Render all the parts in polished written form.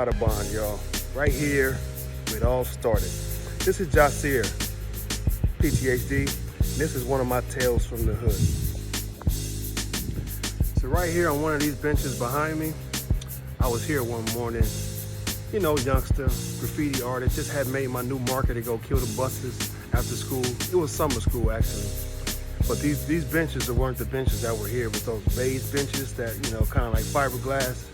Audubon, y'all. Right here, it all started. This is Jasir, PTHD. This is one of my tales from the hood. So right here on one of these benches behind me, I was here one morning, you know, youngster, graffiti artist, just had made my new marker to go kill the buses after school. It was summer school actually. But these benches weren't the benches that were here, but those beige benches that, you know, kind of like fiberglass.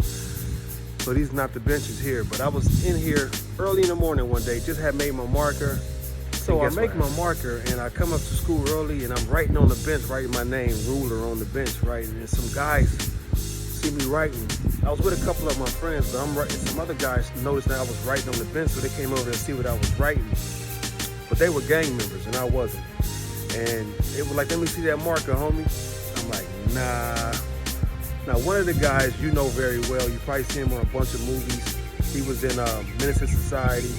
So these are not the benches here, but I was in here early in the morning one day, just had made my marker. So I make my marker and I come up to school early and I'm writing on the bench, writing my name, ruler on the bench, right? And some guys see me writing. I was with a couple of my friends, but I'm writing. Some other guys noticed that I was writing on the bench, so they came over to see what I was writing. But they were gang members and I wasn't. And they were like, let me see that marker, homie. I'm like, nah. Now, one of the guys you know very well, you probably see him on a bunch of movies. He was in Menace to Society.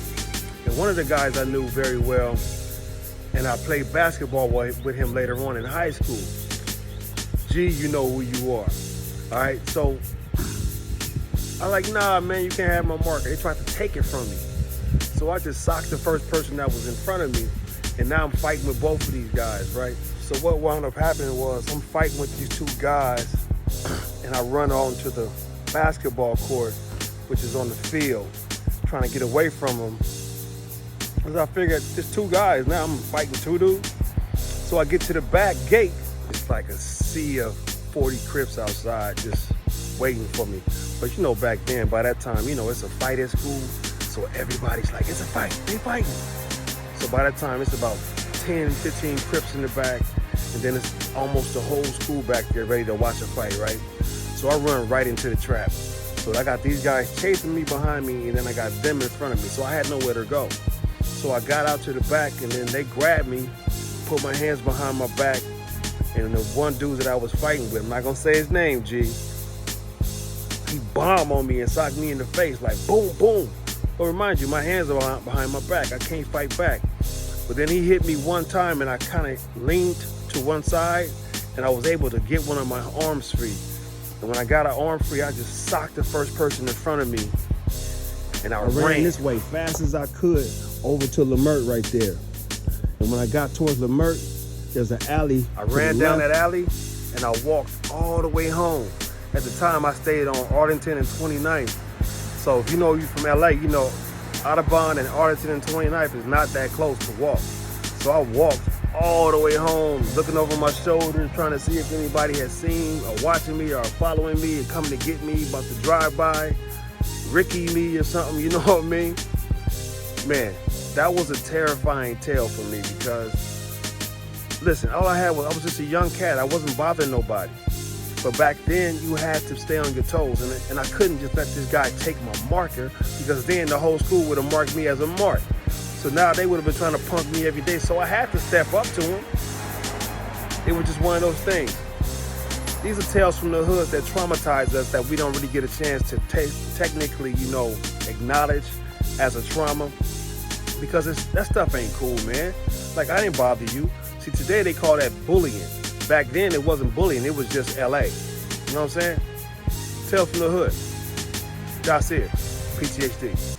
And one of the guys I knew very well, and I played basketball with him later on in high school. G, you know who you are. All right, so I'm like, nah, man, you can't have my marker. They tried to take it from me. So I just socked the first person that was in front of me. And now I'm fighting with both of these guys, right? So what wound up happening was I'm fighting with these two guys and I run onto the basketball court, which is on the field, trying to get away from them. Because I figured there's two guys, now I'm fighting two dudes. So I get to the back gate, it's like a sea of 40 Crips outside just waiting for me. But you know, back then, by that time, you know, it's a fight at school. So everybody's like, it's a fight, they fighting. So by that time, it's about 10, 15 Crips in the back, and then it's almost the whole school back there ready to watch a fight, right? So I run right into the trap. So I got these guys chasing me behind me, and then I got them in front of me, so I had nowhere to go. So I got out to the back, and then they grabbed me, put my hands behind my back, and the one dude that I was fighting with, I'm not gonna say his name, G, he bombed on me and socked me in the face, like boom, boom. But remind you, my hands are behind my back. I can't fight back. But then he hit me one time and I kind of leaned to one side and I was able to get one of my arms free. And when I got an arm free, I just socked the first person in front of me and I ran this way fast as I could over to Lemert right there. And when I got towards Lemert, there's an alley. I ran down that alley and I walked all the way home. At the time, I stayed on Arlington and 29th. So if you know you from LA, you know Audubon and Arlington and 29th is not that close to walk. So I walked all the way home, looking over my shoulder, trying to see if anybody had seen or watching me or following me and coming to get me, about to drive by, Ricky me or something, you know what I mean? Man, that was a terrifying tale for me because, listen, all I had was, I was just a young cat. I wasn't bothering nobody. But back then, you had to stay on your toes, and I couldn't just let this guy take my marker because then the whole school would have marked me as a mark. So now they would have been trying to punk me every day, so I had to step up to him. It was just one of those things. These are tales from the hood that traumatize us that we don't really get a chance to technically, you know, acknowledge as a trauma because that stuff ain't cool, man. Like, I didn't bother you. See, today they call that bullying. Back then, it wasn't bullying, it was just LA. You know what I'm saying? Tales from the hood. Jasir, PTHD.